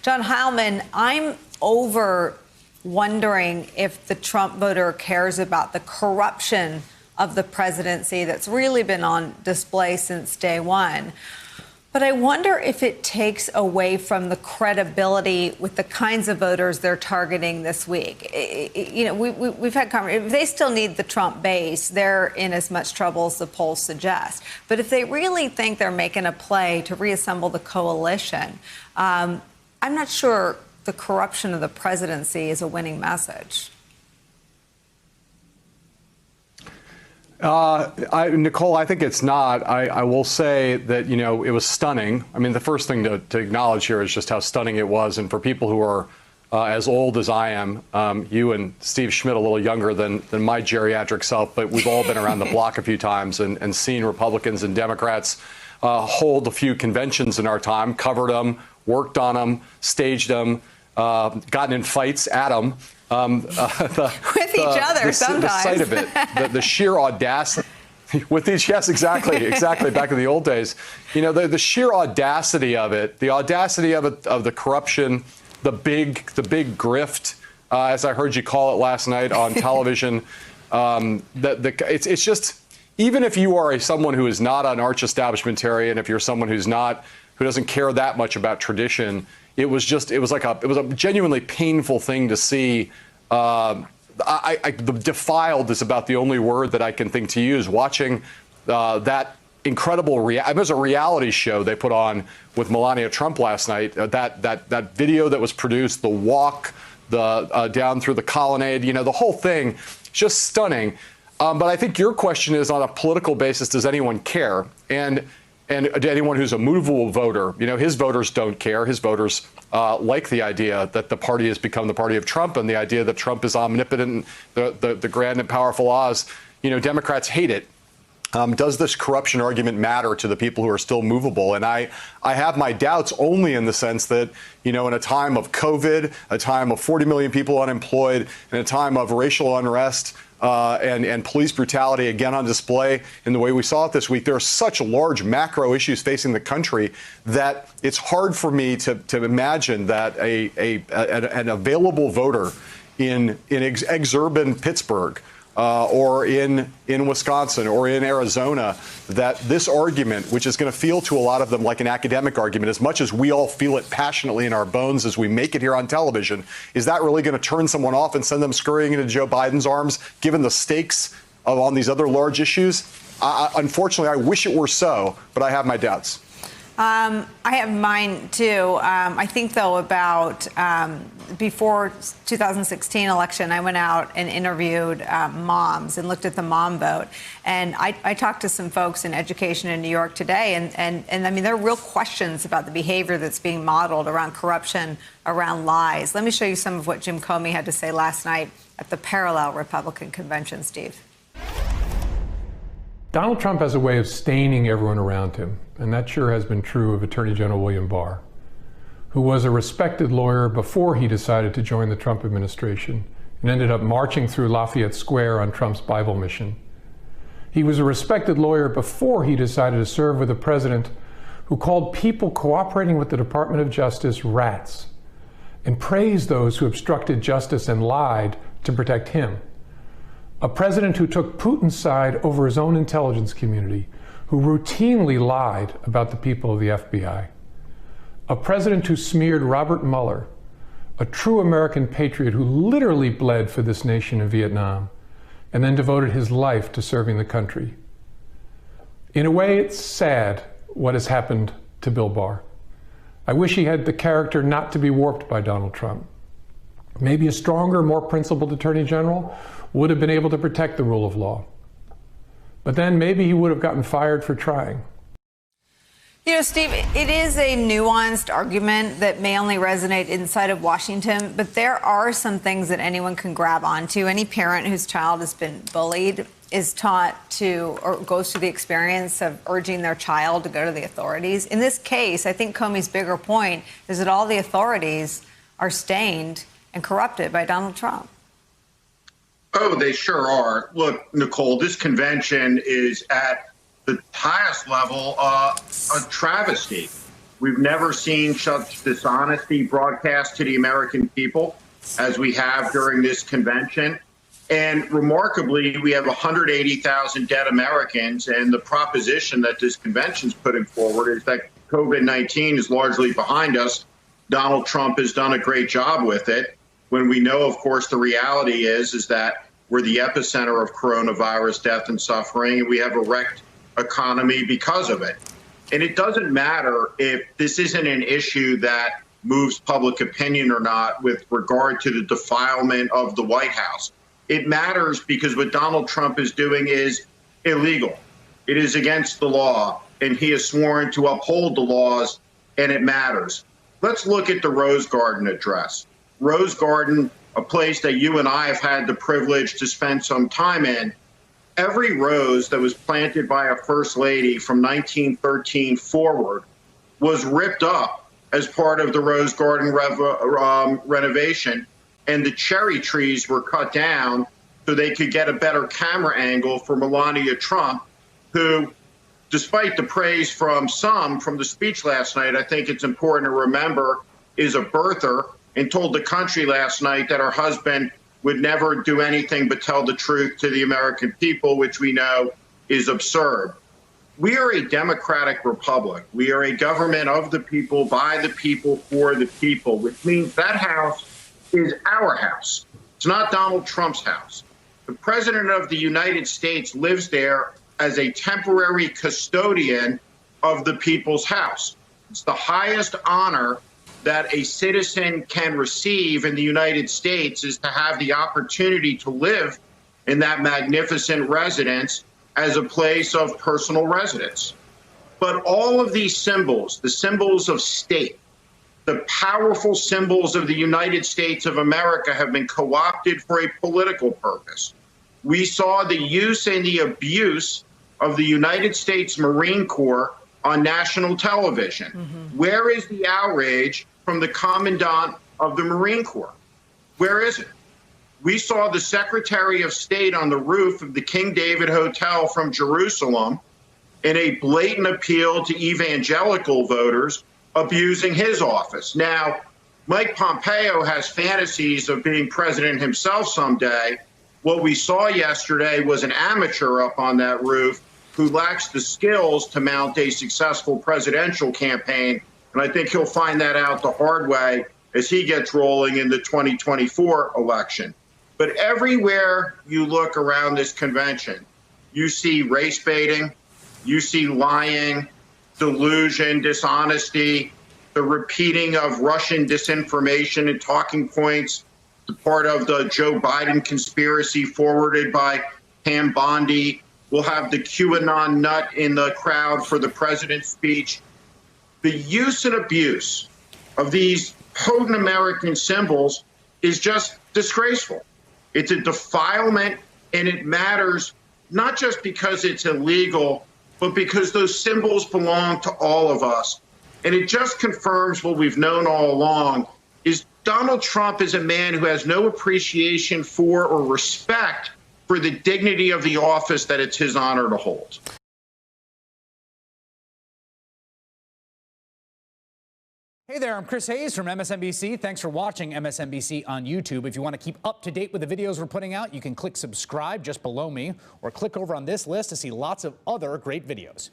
John Heilemann, I'm over wondering if the Trump voter cares about the corruption of the presidency that's really been on display since day one. But I wonder if it takes away from the credibility with the kinds of voters they're targeting this week. We've had conversations. If they still need the Trump base, they're in as much trouble as the polls suggest. But if they really think they're making a play to reassemble the coalition, I'm not sure the corruption of the presidency is a winning message. Nicolle, I think it's not. I will say that, it was stunning. I mean, the first thing to acknowledge here is just how stunning it was. And for people who are as old as I am, you and Steve Schmidt a little younger than my geriatric self, but we've all been around the block a few times and seen Republicans and Democrats hold a few conventions in our time, covered them, worked on them, staged them, gotten in fights at them. With each other sometimes. The sight of it, the sheer audacity. With each, yes, exactly, back in the old days. The sheer audacity of it, of the corruption, the big grift, as I heard you call it last night on television. It's just, even if you are someone who is not an arch establishmentarian, if you're someone who doesn't care that much about tradition, it was a genuinely painful thing to see. The defiled is about the only word that I can think to use. Watching that incredible it was a reality show they put on with Melania Trump last night. That video that was produced, the walk, down through the colonnade, the whole thing, just stunning. But I think your question is, on a political basis, does anyone care? And anyone who's a movable voter, his voters don't care. His voters like the idea that the party has become the party of Trump, and the idea that Trump is omnipotent, the grand and powerful Oz. Democrats hate it. Does this corruption argument matter to the people who are still movable? And I have my doubts, only in the sense that, in a time of COVID, a time of 40 million people unemployed, in a time of racial unrest, and police brutality again on display in the way we saw it this week, there are such large macro issues facing the country that it's hard for me to imagine that an available voter in exurban Pittsburgh or in Wisconsin or in Arizona, that this argument, which is going to feel to a lot of them like an academic argument, as much as we all feel it passionately in our bones as we make it here on television, is that really going to turn someone off and send them scurrying into Joe Biden's arms, given the stakes on these other large issues? Unfortunately, I wish it were so, but I have my doubts. I have mine, too. I think, though, about before 2016 election, I went out and interviewed moms and looked at the mom vote. And I talked to some folks in education in New York today. And I mean, there are real questions about the behavior that's being modeled around corruption, around lies. Let me show you some of what Jim Comey had to say last night at the parallel Republican convention, Steve. Donald Trump has a way of staining everyone around him, and that sure has been true of Attorney General William Barr, who was a respected lawyer before he decided to join the Trump administration and ended up marching through Lafayette Square on Trump's Bible mission. He was a respected lawyer before he decided to serve with a president who called people cooperating with the Department of Justice rats and praised those who obstructed justice and lied to protect him. A president who took Putin's side over his own intelligence community, who routinely lied about the people of the FBI. A president who smeared Robert Mueller, a true American patriot who literally bled for this nation in Vietnam, and then devoted his life to serving the country. In a way, it's sad what has happened to Bill Barr. I wish he had the character not to be warped by Donald Trump. Maybe a stronger, more principled Attorney General would have been able to protect the rule of law. But then maybe he would have gotten fired for trying. Steve, it is a nuanced argument that may only resonate inside of Washington, but there are some things that anyone can grab onto. Any parent whose child has been bullied is taught to, or goes through the experience of urging their child to go to the authorities. In this case, I think Comey's bigger point is that all the authorities are stained and corrupted by Donald Trump. Oh, they sure are. Look, Nicolle, this convention is at the highest level a travesty. We've never seen such dishonesty broadcast to the American people as we have during this convention. And remarkably, we have 180,000 dead Americans, and the proposition that this convention's putting forward is that COVID-19 is largely behind us. Donald Trump has done a great job with it, when we know, of course, the reality is that we're the epicenter of coronavirus death and suffering, and we have a wrecked economy because of it. And it doesn't matter if this isn't an issue that moves public opinion or not with regard to the defilement of the White House. It matters because what Donald Trump is doing is illegal. It is against the law, and he has sworn to uphold the laws, and it matters. Let's look at the Rose Garden address. Rose Garden, a place that you and I have had the privilege to spend some time in. Every rose that was planted by a first lady from 1913 forward was ripped up as part of the Rose Garden renovation, and the cherry trees were cut down so they could get a better camera angle for Melania Trump, who, despite the praise from some from the speech last night, I think it's important to remember, is a birther, and told the country last night that her husband would never do anything but tell the truth to the American people, which we know is absurd. We are a democratic republic. We are a government of the people, by the people, for the people, which means that house is our house. It's not Donald Trump's house. The President of the United States lives there as a temporary custodian of the people's house. It's the highest honor that a citizen can receive in the United States, is to have the opportunity to live in that magnificent residence as a place of personal residence. But all of these symbols, the symbols of state, the powerful symbols of the United States of America, have been co-opted for a political purpose. We saw the use and the abuse of the United States Marine Corps on national television. Where is the outrage from the Commandant of the Marine Corps? Where is it? We saw the Secretary of State on the roof of the King David Hotel from Jerusalem in a blatant appeal to evangelical voters, abusing his office. Now, Mike Pompeo has fantasies of being president himself someday. What we saw yesterday was an amateur up on that roof who lacks the skills to mount a successful presidential campaign. And I think he'll find that out the hard way as he gets rolling in the 2024 election. But everywhere you look around this convention, you see race baiting, you see lying, delusion, dishonesty, the repeating of Russian disinformation and talking points, the part of the Joe Biden conspiracy forwarded by Pam Bondi. We'll have the QAnon nut in the crowd for the president's speech. The use and abuse of these potent American symbols is just disgraceful. It's a defilement, and it matters not just because it's illegal, but because those symbols belong to all of us. And it just confirms what we've known all along, is Donald Trump is a man who has no appreciation for or respect for the dignity of the office that it's his honor to hold. Hey there, I'm Chris Hayes from MSNBC. Thanks for watching MSNBC on YouTube. If you want to keep up to date with the videos we're putting out, you can click subscribe just below me, or click over on this list to see lots of other great videos.